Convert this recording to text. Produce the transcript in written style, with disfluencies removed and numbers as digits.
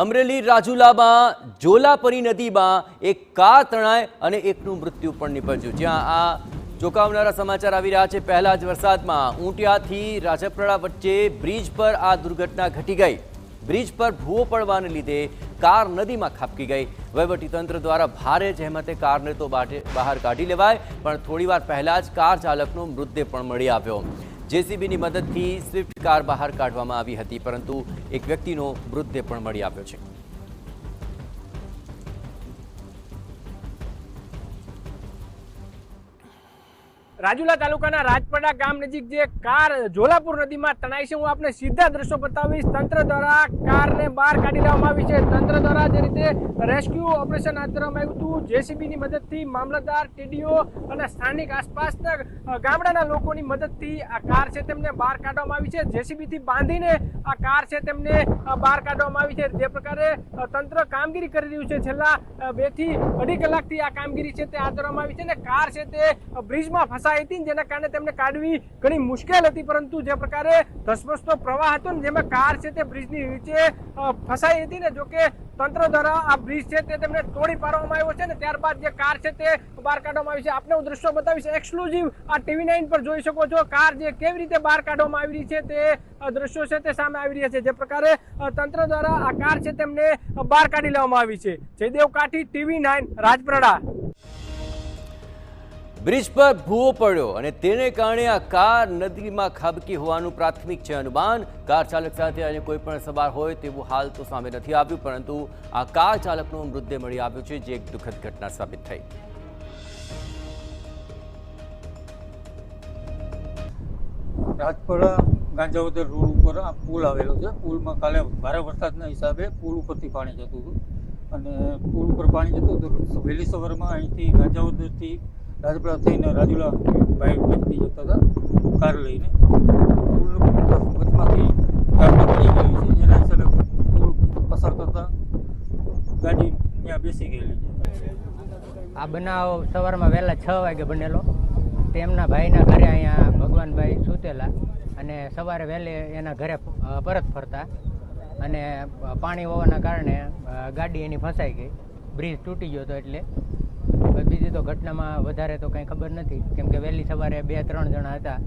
અમરેલી રાજુલામાં જોલાપરી નદીમાં એક કાર તણાઈ અને એકનું મૃત્યુ પણ નીપજ્યું। જ્યાં આ ચોંકાવનારા સમાચાર આવી રહ્યા છે। પહેલા જ વરસાદમાં ઊંટિયાથી રાજપરા વચ્ચે બ્રિજ પર આ દુર્ઘટના ઘટી ગઈ। બ્રિજ પર ભૂવો પડવાને લીધે કાર નદીમાં ખાબકી ગઈ। વહીવટીતંત્ર દ્વારા ભારે જહેમતે કારને તો બહાર કાઢી લેવાય, પણ થોડીવાર પહેલા જ કાર ચાલકનો મૃતદેહ પણ મળી આવ્યો। જેસીબીની મદદથી સ્વિફ્ટ કાર બહાર કાઢવામાં આવી હતી, પરંતુ એક વ્યક્તિનો મૃતદેહ પણ મળી આવ્યો છે। રાજુલા તાલુકાના રાજપરા ગામ નજીક જે કાર જોલાપુર નદીમાં તણાઈ છે, હું આપને સીધા દ્રશ્યો બતાવીશ। તંત્ર દ્વારા કારને બહાર કાઢી લેવામાં આવી છે। તંત્ર દ્વારા જે રીતે રેસ્ક્યુ ઓપરેશન હાથ ધરવામાં આવ્યું હતું, જેસીબીની મદદથી મામલતદાર, ટીડીઓ અને સ્થાનિક આસપાસના ગામડાના લોકોની મદદથી આ કાર છે તેમને બહાર કાઢવામાં આવી છે। જેસીબીથી બાંધીને આ કાર છે તેમને બહાર કાઢવામાં આવી છે। જે પ્રકારે તંત્ર કામગીરી કરી રહ્યું છે, છેલ્લા 2 થી 2.5 કલાકથી આ કામગીરી છે તે હાથ ધરવામાં આવી છે અને કાર છે તે બ્રિજમાં ફસાઈ હતી, જેના કારણે તેમને કાઢવી ઘણી મુશ્કેલ હતી। પરંતુ જે પ્રકારે ધસમસતો પ્રવાહ હતો ને જેમાં કાર છે તે બ્રિજની નીચે ફસાઈ હતી ને, જોકે તંત્ર દ્વારા આ બ્રિજ છે તે તેમને તોડી પાડવામાં આવ્યો છે ને ત્યારબાદ જે કાર છે તે બહાર કાઢવામાં આવી છે। આપને હું દ્રશ્યો બતાવીશ એક્સક્લુઝિવ, આ TV9 પર જોઈ શકો છો કાર જે કેવી રીતે બહાર કાઢવામાં આવી રહી છે તે દ્રશ્યો છે તે સામે આવી રહ્યા છે। જે પ્રકારે તંત્ર દ્વારા આ કાર છે તેમને બહાર કાઢી લેવામાં આવી છે। જયદેવ કાઠી, TV9 રાજપરા। બ્રિજ પર ભૂવો પડ્યો અને તેને કારણે આ કાર નદીમાં ખાબકી હોવાનું પ્રાથમિક છે અનુમાન। કાર ચાલક સાથે અન્ય કોઈ પણ સવાર હોય તેવું હાલ તો સામે નથી આવ્યું, પરંતુ આ કાર ચાલકનો મૃતદેહ મળી આવ્યો છે, જે એક દુઃખદ ઘટના સાબિત થઈ। રાજપરા ગાંજાવદર રોડ ઉપર આ પુલ આવેલો છે। પુલમાં કાલે ભારે વરસાદના હિસાબે પુલ ઉપરથી પાણી જતું હતું અને પુલ ઉપર પાણી જતું હતું। વહેલી સવારમાં અહીંથી ગાંજાવદરથી રાજપરા થઈને રાજુલા વ્યક્તિ જતા હતા કાર લઈને। પુલ વચમાંથી કાર નીકળી ગઈ છે, જેના હિસાબે પુલ પસાર કરતા ગાડી ત્યાં બેસી ગયેલી છે। આ બનાવ સવારમાં વહેલા 6 વાગે બનેલો। તેમના ભાઈના ઘરે અહીંયા ભગવાનભાઈ સૂતેલા અને સવારે વહેલે એના ઘરે પરત ફરતા અને પાણી હોવાના કારણે ગાડી એની ફસાઈ ગઈ, બ્રિજ તૂટી ગયો હતો। એટલે બીજી તો ઘટનામાં વધારે તો કંઈ ખબર નથી, કેમ કે વહેલી સવારે 2-3 જણા હતા।